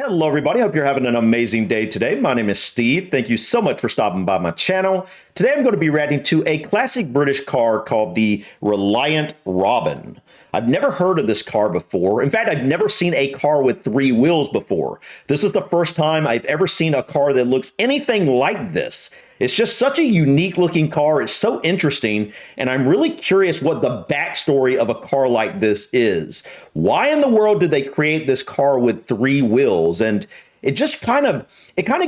Hello everybody, hope you're having an amazing day today. My name is Steve. Thank you so much for stopping by my channel. Today I'm going to be reacting to a classic British car called the Reliant Robin. I've never heard of this car before. In fact, I've never seen a car with three wheels before. This is the first time I've ever seen a car that looks anything like this. It's just such a unique looking car. It's so interesting. And I'm really curious what the backstory of a car like this is. Why in the world did they create this car with three wheels? And it just kind of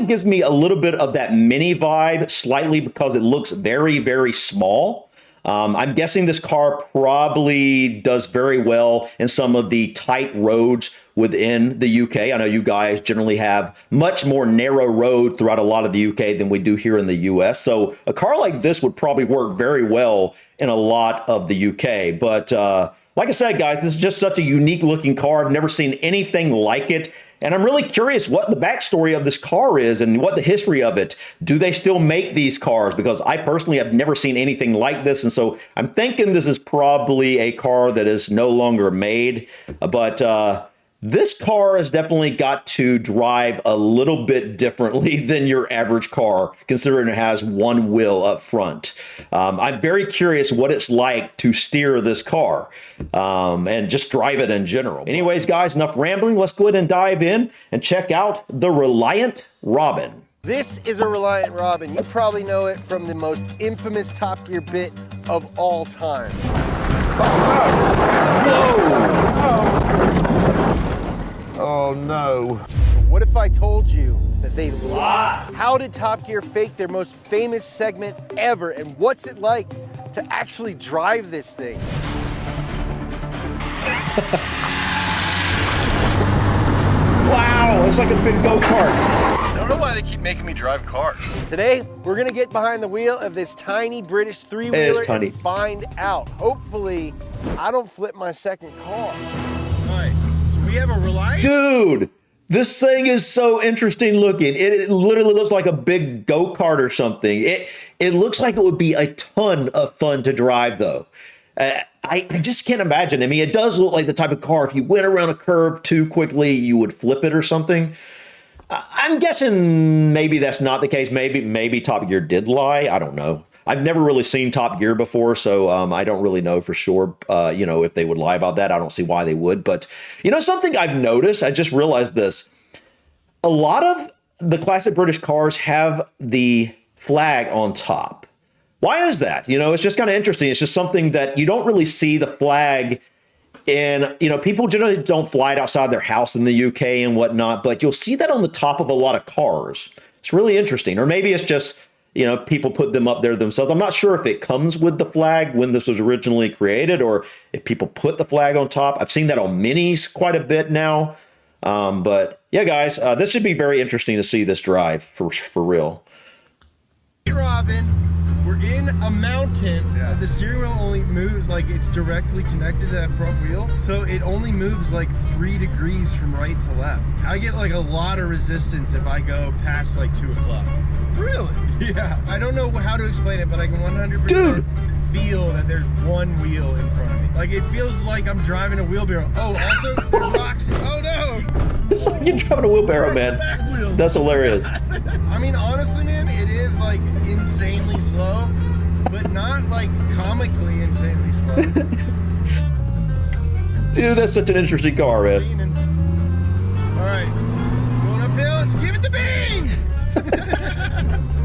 gives me a little bit of that mini vibe, slightly because it looks very, very small. I'm guessing this car probably does very well in some of the tight roads within the UK. I know you guys generally have much more narrow road throughout a lot of the UK than we do here in the US. So a car like this would probably work very well in a lot of the UK. But like I said, guys, this is just such a unique looking car. I've never seen anything like it. And I'm really curious what the backstory of this car is and what the history of it. Do they still make these cars? Because I personally have never seen anything like this. And so I'm thinking this is probably a car that is no longer made. But this car has definitely got to drive a little bit differently than your average car, considering it has one wheel up front. I'm very curious what it's like to steer this car and just drive it in general. Anyways, guys, enough rambling. Let's go ahead and dive in and check out the Reliant Robin. This is a Reliant Robin. You probably know it from the most infamous Top Gear bit of all time. Oh no. What if I told you that they lied? How did Top Gear fake their most famous segment ever? And what's it like to actually drive this thing? Wow, it's like a big go-kart. I don't know why they keep making me drive cars. Today, we're gonna get behind the wheel of this tiny British three-wheeler and find out. Hopefully, I don't flip my second car. All right, so we have a Reliant. Dude, this thing is so interesting looking. It literally looks like a big go-kart or something. It looks like it would be a ton of fun to drive though. I just can't imagine. I mean, it does look like the type of car, if you went around a curve too quickly, you would flip it or something. I'm guessing maybe that's not the case. Maybe Top Gear did lie. I don't know. I've never really seen Top Gear before, so I don't really know for sure, you know, if they would lie about that. I don't see why they would. But, you know, something I've noticed, I just realized this. A lot of the classic British cars have the flag on top. Why is that? You know, it's just kind of interesting. It's just something that you don't really see the flag in, you know, people generally don't fly it outside their house in the UK and whatnot, but you'll see that on the top of a lot of cars. It's really interesting. Or maybe it's just, you know, people put them up there themselves. I'm not sure if it comes with the flag when this was originally created or if people put the flag on top. I've seen that on minis quite a bit now. But yeah, guys, this should be very interesting to see this drive for real. Hey, Robin. We're in a mountain. Yeah. The steering wheel only moves like it's directly connected to that front wheel. So it only moves like 3 degrees from right to left. I get like a lot of resistance if I go past like 2 o'clock. Really? Yeah. I don't know how to explain it, but I can 100% feel that there's one wheel in front of me. Like it feels like I'm driving a wheelbarrow. Oh, also there's rocks. Oh no. It's like you're driving a wheelbarrow, man. That's hilarious. I mean, honestly, man, it is like insanely slow, but not like comically insanely slow. Dude, that's such an interesting car, man. All right, going uphill. Let's give it the beans.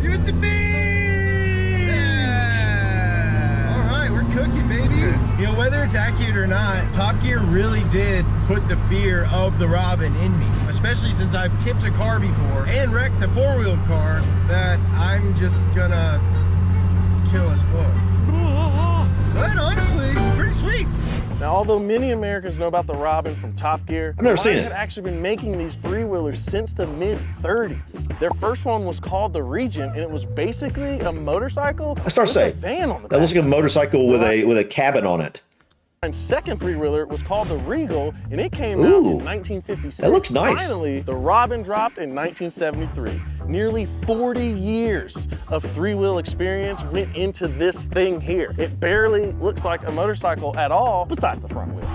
Give it the beans. Yeah. All right, we're cooking, baby. You know, whether it's accurate or not, Top Gear really did put the fear of the Robin in me, especially since I've tipped a car before and wrecked a four-wheeled car that I'm just gonna kill us both. But honestly, it's pretty sweet. Now, although many Americans know about the Robin from Top Gear, I've never seen it. had actually been making these three-wheelers since the mid-30s. Their first one was called the Regent, and it was basically a motorcycle with a van on the back. That looks like a motorcycle with a cabin on it. And second three-wheeler was called the Regal, and it came out in 1956. That looks nice. Finally, the Robin dropped in 1973. Nearly 40 years of three-wheel experience went into this thing here. It barely looks like a motorcycle at all, besides the front wheel.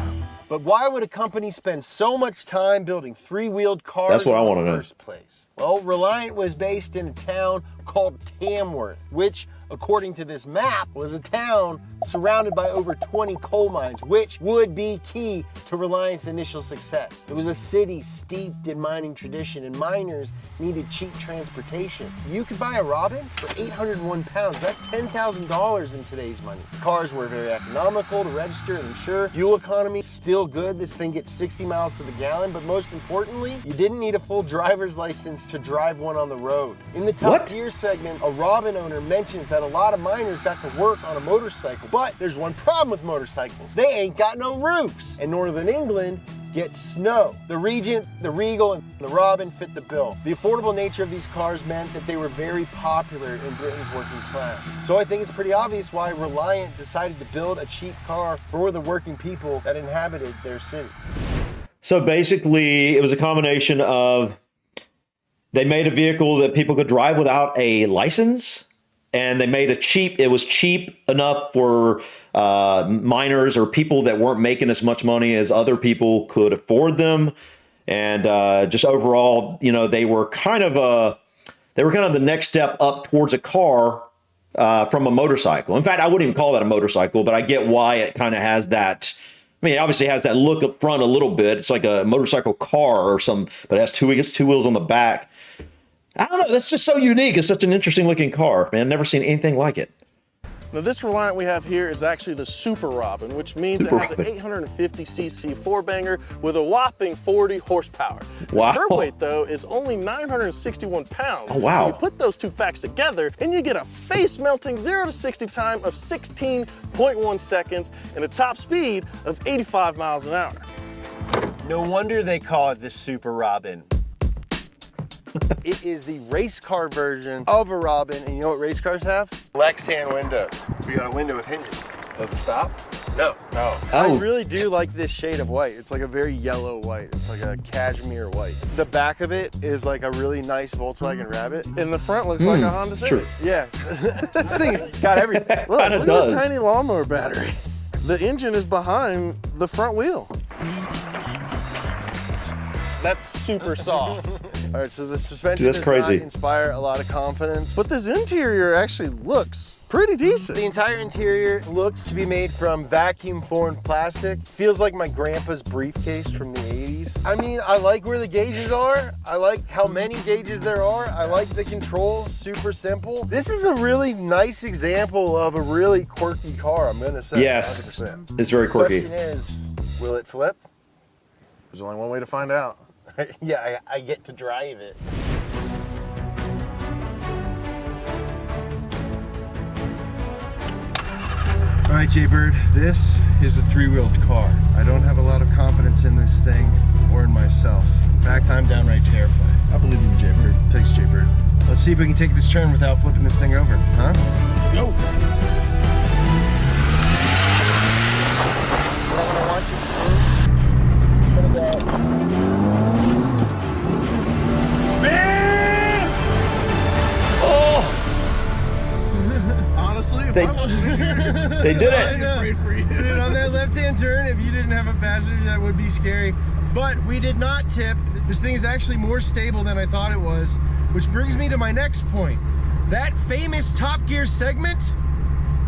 But why would a company spend so much time building three-wheeled cars That's what I in wanna the know. first place? Well, Reliant was based in a town called Tamworth, which, according to this map, was a town surrounded by over 20 coal mines, which would be key to Reliant's initial success. It was a city steeped in mining tradition, and miners needed cheap transportation. You could buy a Robin for 801 pounds. That's $10,000 in today's money. Cars were very economical to register and insure. Fuel economy, still good. This thing gets 60 miles to the gallon, but most importantly, you didn't need a full driver's license to drive one on the road. In the Top Gear segment, a Robin owner mentioned that a lot of miners got to work on a motorcycle, but there's one problem with motorcycles. They ain't got no roofs. And Northern England gets snow. The Regent, the Regal, and the Robin fit the bill. The affordable nature of these cars meant that they were very popular in Britain's working class. So I think it's pretty obvious why Reliant decided to build a cheap car for the working people that inhabited their city. So basically, it was a combination of they made a vehicle that people could drive without a license, and they made it was cheap enough for miners or people that weren't making as much money as other people could afford them. And just overall, they were kind of the next step up towards a car from a motorcycle. In fact, I wouldn't even call that a motorcycle, but I get why it kind of has that. I mean, it obviously has that look up front a little bit. It's like a motorcycle car or something, but it has two wheels on the back. I don't know. That's just so unique. It's such an interesting looking car, man. I've never seen anything like it. Now this Reliant we have here is actually the Super Robin, which means it has an 850cc four-banger with a whopping 40 horsepower. Wow. The curb weight, though, is only 961 pounds. Oh, wow. So you put those two facts together, and you get a face-melting 0 to 60 time of 16.1 seconds and a top speed of 85 miles an hour. No wonder they call it the Super Robin. It is the race car version of a Robin, and you know what race cars have? Lexan windows. We got a window with hinges. Does it stop? No. No. I really do like this shade of white. It's like a very yellow white. It's like a cashmere white. The back of it is like a really nice Volkswagen Rabbit. And the front looks like a Honda Civic. True. Yeah. This thing's got everything. Look Kinda at does. the tiny lawnmower battery. The engine is behind the front wheel. That's super soft. All right, so the suspension Dude, that's does crazy. not inspire a lot of confidence. But this interior actually looks pretty decent. The entire interior looks to be made from vacuum formed plastic. Feels like my grandpa's briefcase from the 80s. I mean, I like where the gauges are. I like how many gauges there are. I like the controls, super simple. This is a really nice example of a really quirky car, I'm gonna say. Yes, 100%. it's very The quirky. question is, will it flip? There's only one way to find out. Yeah, I get to drive it. All right, Jaybird, this is a three-wheeled car. I don't have a lot of confidence in this thing or in myself. In fact, I'm downright terrified. I believe in you, Jaybird. Thanks, Jaybird. Let's see if we can take this turn without flipping this thing over, huh? Let's go. What I want you to do, put it down. Honestly, if They- I wasn't here, They did I it. know. afraid for you. Dude, on that left-hand turn, if you didn't have a passenger, that would be scary. But we did not tip. This thing is actually more stable than I thought it was, which brings me to my next point. That famous Top Gear segment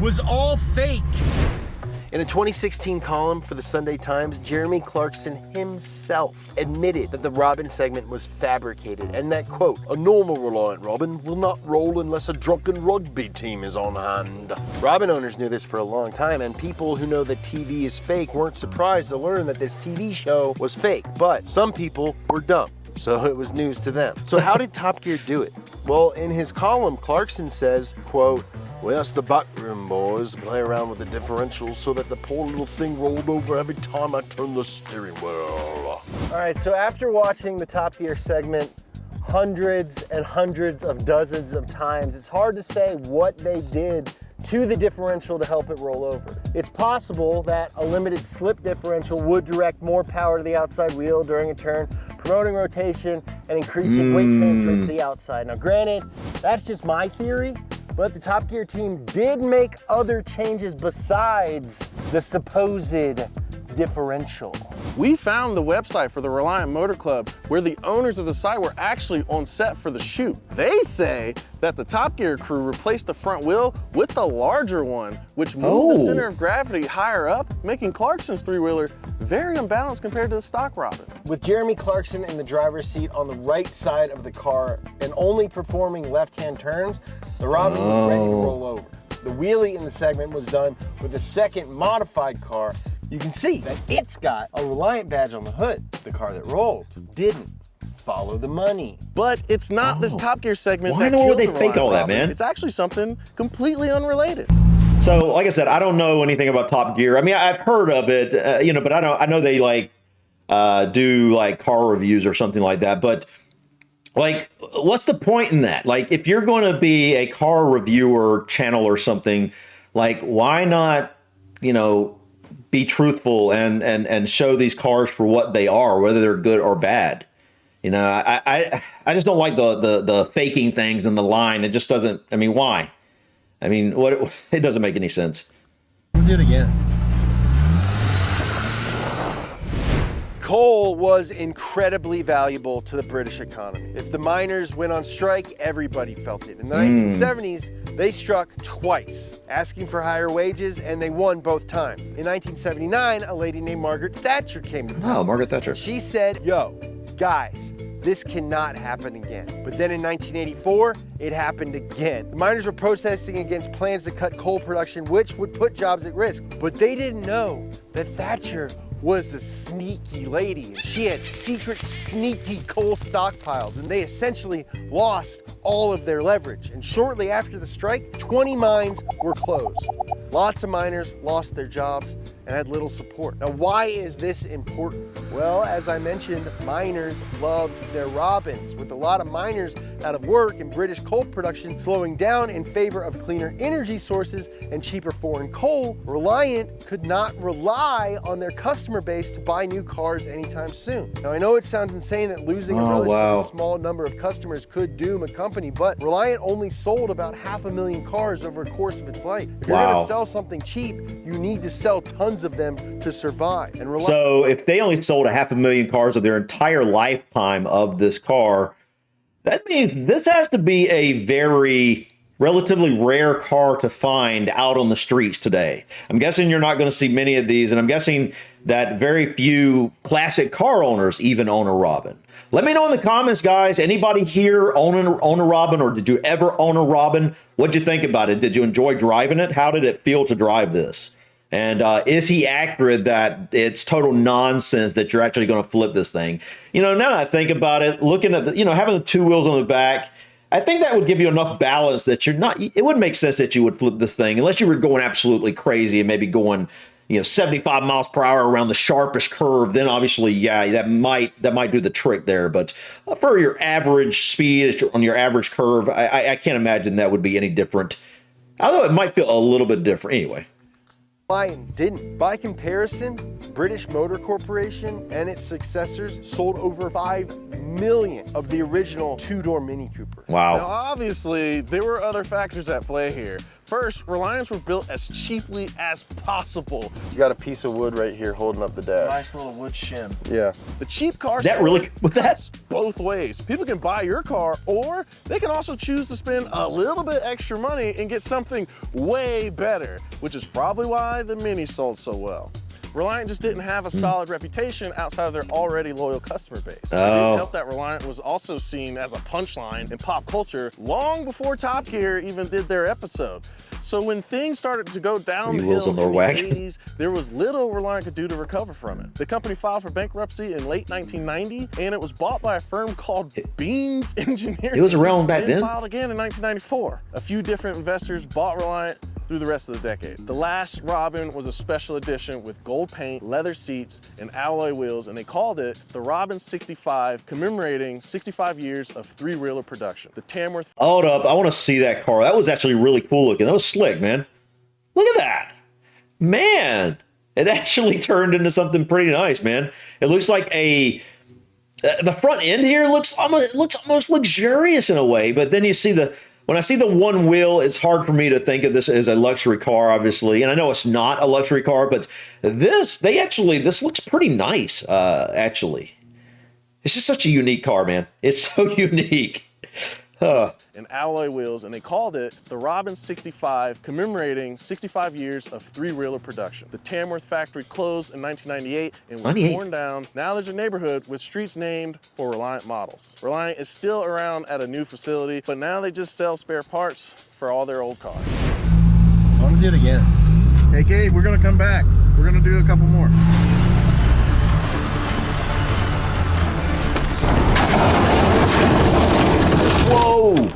was all fake. In a 2016 column for the Sunday Times, Jeremy Clarkson himself admitted that the Robin segment was fabricated and that, quote, a normal Reliant Robin will not roll unless a drunken rugby team is on hand. Robin owners knew this for a long time, and people who know that TV is fake weren't surprised to learn that this TV show was fake. But some people were dumb, so it was news to them. So how did Top Gear do it? Well, in his column, Clarkson says, quote, we asked the backroom boys to play around with the differentials so that the poor little thing rolled over every time I turned the steering wheel. All right, so after watching the Top Gear segment hundreds and hundreds of dozens of times, it's hard to say what they did to the differential to help it roll over. It's possible that a limited slip differential would direct more power to the outside wheel during a turn, promoting rotation and increasing weight transfer to the outside. Now granted, that's just my theory, but the Top Gear team did make other changes besides the supposed differential. We found the website for the Reliant Motor Club where the owners of the site were actually on set for the shoot. They say that the Top Gear crew replaced the front wheel with the larger one, which moved the center of gravity higher up, making Clarkson's three-wheeler very unbalanced compared to the stock Robin. With Jeremy Clarkson in the driver's seat on the right side of the car and only performing left-hand turns, the Robin was ready to roll over. The wheelie in the segment was done with a second modified car. You can see that it's got a Reliant badge on the hood. The car that rolled didn't. Follow the money. But it's not this Top Gear segment. Why that would killed they the fake Reliant all that, Robin. man? It's actually something completely unrelated. So, like I said, I don't know anything about Top Gear. I mean, I've heard of it, but I know they like do like car reviews or something like that. But like, what's the point in that? Like, if you're going to be a car reviewer channel or something, like, why not, be truthful and show these cars for what they are, whether they're good or bad. I just don't like the faking things in the line. It just doesn't. I mean, why? I mean, it doesn't make any sense. We'll do it again. Coal was incredibly valuable to the British economy. If the miners went on strike, everybody felt it. In the 1970s, they struck twice, asking for higher wages, and they won both times. In 1979, a lady named Margaret Thatcher came to power. Oh, Margaret Thatcher. She said, yo, guys, this cannot happen again. But then in 1984, it happened again. The miners were protesting against plans to cut coal production, which would put jobs at risk. But they didn't know that Thatcher was a sneaky lady, and she had secret, sneaky coal stockpiles, and they essentially lost all of their leverage. And shortly after the strike, 20 mines were closed. Lots of miners lost their jobs and had little support. Now, why is this important? Well, as I mentioned, miners loved their Robins. With a lot of miners out of work and British coal production slowing down in favor of cleaner energy sources and cheaper foreign coal, Reliant could not rely on their customer base to buy new cars anytime soon. Now, I know it sounds insane that losing a relatively small number of customers could doom a company, but Reliant only sold about 500,000 cars over the course of its life. If you're gonna sell something cheap, you need to sell tons of them to survive. And so if they only sold 500,000 cars of their entire lifetime of this car, that means this has to be a very relatively rare car to find out on the streets today. I'm guessing you're not going to see many of these, and I'm guessing that very few classic car owners even own a Robin. Let me know in the comments, guys. Anybody here own a Robin, or did you ever own a Robin? What'd you think about it? Did you enjoy driving it? How did it feel to drive this? And is he accurate that it's total nonsense that you're actually going to flip this thing? Now that I think about it, looking at having the two wheels on the back, I think that would give you enough balance that it wouldn't make sense that you would flip this thing unless you were going absolutely crazy and maybe going 75 miles per hour around the sharpest curve. Then obviously, yeah, that might do the trick there. But for your average speed on your average curve, I can't imagine that would be any different. Although it might feel a little bit different anyway. Reliant didn't. By comparison, British Motor Corporation and its successors sold over 5 million of the original two-door Mini Cooper. Wow. Now, obviously, there were other factors at play here. First, Reliants were built as cheaply as possible. You got a piece of wood right here holding up the dash. Nice little wood shim. Yeah. The cheap car that really with that both ways. People can buy your car, or they can also choose to spend a little bit extra money and get something way better, which is probably why the Mini sold so well. Reliant just didn't have a solid reputation outside of their already loyal customer base. It didn't help that Reliant was also seen as a punchline in pop culture long before Top Gear even did their episode. So when things started to go downhill in the 80s, there was little Reliant could do to recover from it. The company filed for bankruptcy in late 1990, and it was bought by a firm called Beans Engineering. It was around back then? Filed again in 1994. A few different investors bought Reliant through the rest of the decade. The last Robin was a special edition with gold paint, leather seats, and alloy wheels, and they called it the Robin 65, commemorating 65 years of three-wheeler production. The Tamworth. Hold up, I want to see that car. That was actually really cool looking. That was slick, man. Look at that. Man, it actually turned into something pretty nice, man. It looks like the front end here looks almost luxurious in a way, but then you see the when I see the one wheel, it's hard for me to think of this as a luxury car, obviously. And I know it's not a luxury car, but this looks pretty nice, actually. It's just such a unique car, man. It's so unique. And alloy wheels, and they called it the Robin 65, commemorating 65 years of three-wheeler production. The Tamworth factory closed in 1998 and was torn down. Now there's a neighborhood with streets named for Reliant models. Reliant is still around at a new facility, but now they just sell spare parts for all their old cars. I want to do it again. Hey, Gabe, we're gonna come back. We're gonna do a couple more. Whoa!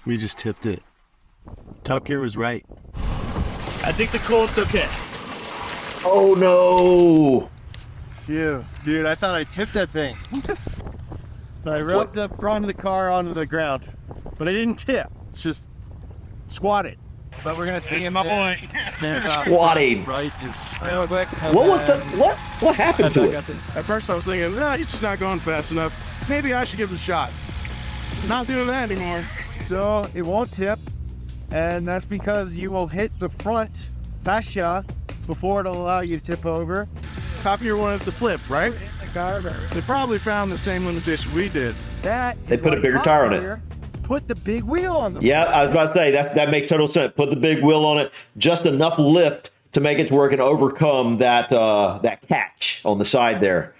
We just tipped it. Top Gear was right. I think the Colt's okay. Oh no! Phew, dude, I thought I tipped that thing. So I rubbed the front of the car onto the ground, but I didn't tip. It's just squatted. But we're gonna see him up point. Squatting. Right is. What was the what happened to it? At first I was thinking, nah, he's just not going fast enough. Maybe I should give it a shot. Not doing that anymore. So it won't tip, and that's because you will hit the front fascia before it'll allow you to tip over. Top Gear wanted to flip, right? They probably found the same limitation we did. They put a bigger tire on it. Put the big wheel on the Yeah, I was about to say that makes total sense. Put the big wheel on it, just enough lift to make it to where it can overcome that catch on the side there.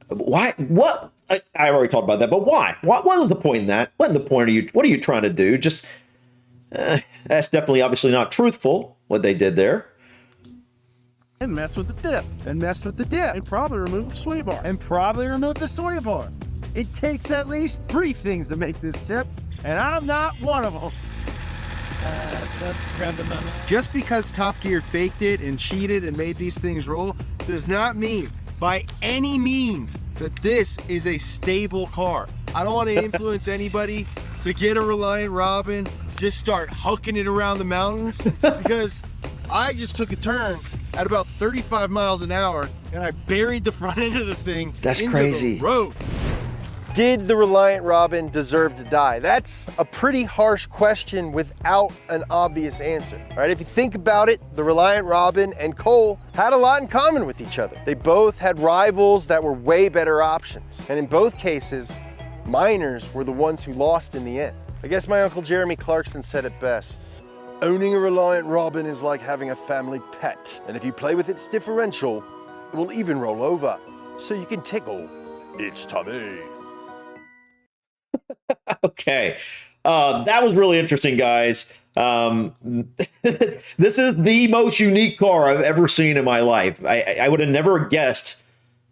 Why? What? I already talked about that, but why? What was the point in that? What are you trying to do? Just that's definitely obviously not truthful what they did there. And mess with the dip. and messed with the dip. And probably remove the sway bar. And probably remove the sway bar. It takes at least 3 things to make this tip, and I'm not one of them. That's random. Just because Top Gear faked it and cheated and made these things roll does not mean by any means that this is a stable car. I don't want to influence anybody to get a Reliant Robin, just start hucking it around the mountains, because I just took a turn at about 35 miles an hour and I buried the front end of the thing into crazy. the road. Did the Reliant Robin deserve to die? That's a pretty harsh question without an obvious answer, right? If you think about it, the Reliant Robin and Cole had a lot in common with each other. They both had rivals that were way better options. And in both cases, miners were the ones who lost in the end. I guess my Uncle Jeremy Clarkson said it best. Owning a Reliant Robin is like having a family pet. And if you play with its differential, it will even roll over, so you can tickle its tummy. Okay. That was really interesting, guys. This is the most unique car I've ever seen in my life. I would have never guessed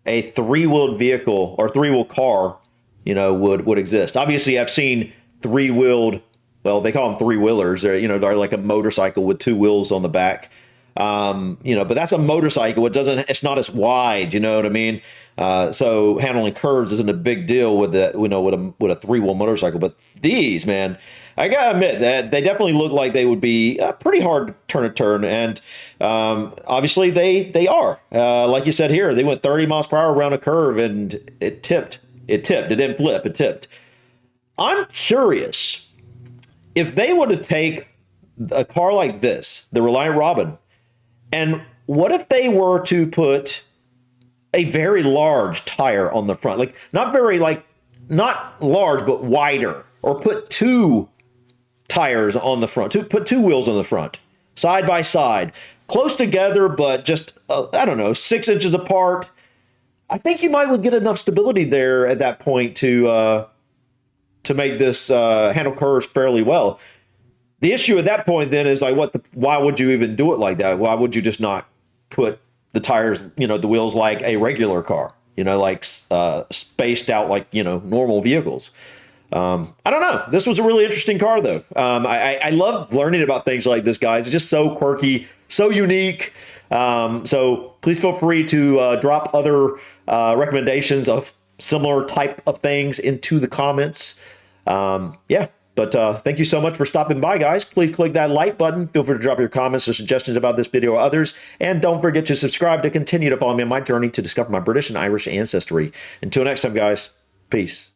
a 3-wheeled vehicle or 3-wheel car, would exist. Obviously, I've seen 3-wheeled, well, they call them 3-wheelers. They're like a motorcycle with 2 wheels on the back. But that's a motorcycle. It's not as wide, you know what I mean? So handling curves isn't a big deal with a 3-wheel motorcycle. But these, man, I gotta admit that they definitely look like they would be pretty hard to turn. And obviously they are. Like you said here, they went 30 miles per hour around a curve and it tipped. It didn't flip. It tipped. I'm curious if they were to take a car like this, the Reliant Robin, and what if they were to put a very large tire on the front? Like, not large, but wider. Or put 2 tires on the front. Put 2 wheels on the front, side by side. Close together, but just, 6 inches apart. I think you might get enough stability there at that point to make this handle curves fairly well. The issue at that point then is like, why would you even do it like that? Why would you just not put the tires, the wheels like a regular car, spaced out like, normal vehicos? I don't know. This was a really interesting car though. I love learning about things like this, guys. It's just so quirky, so unique. So please feel free to drop other recommendations of similar type of things into the comments. But thank you so much for stopping by, guys. Please click that like button. Feel free to drop your comments or suggestions about this video or others. And don't forget to subscribe to continue to follow me on my journey to discover my British and Irish ancestry. Until next time, guys, peace.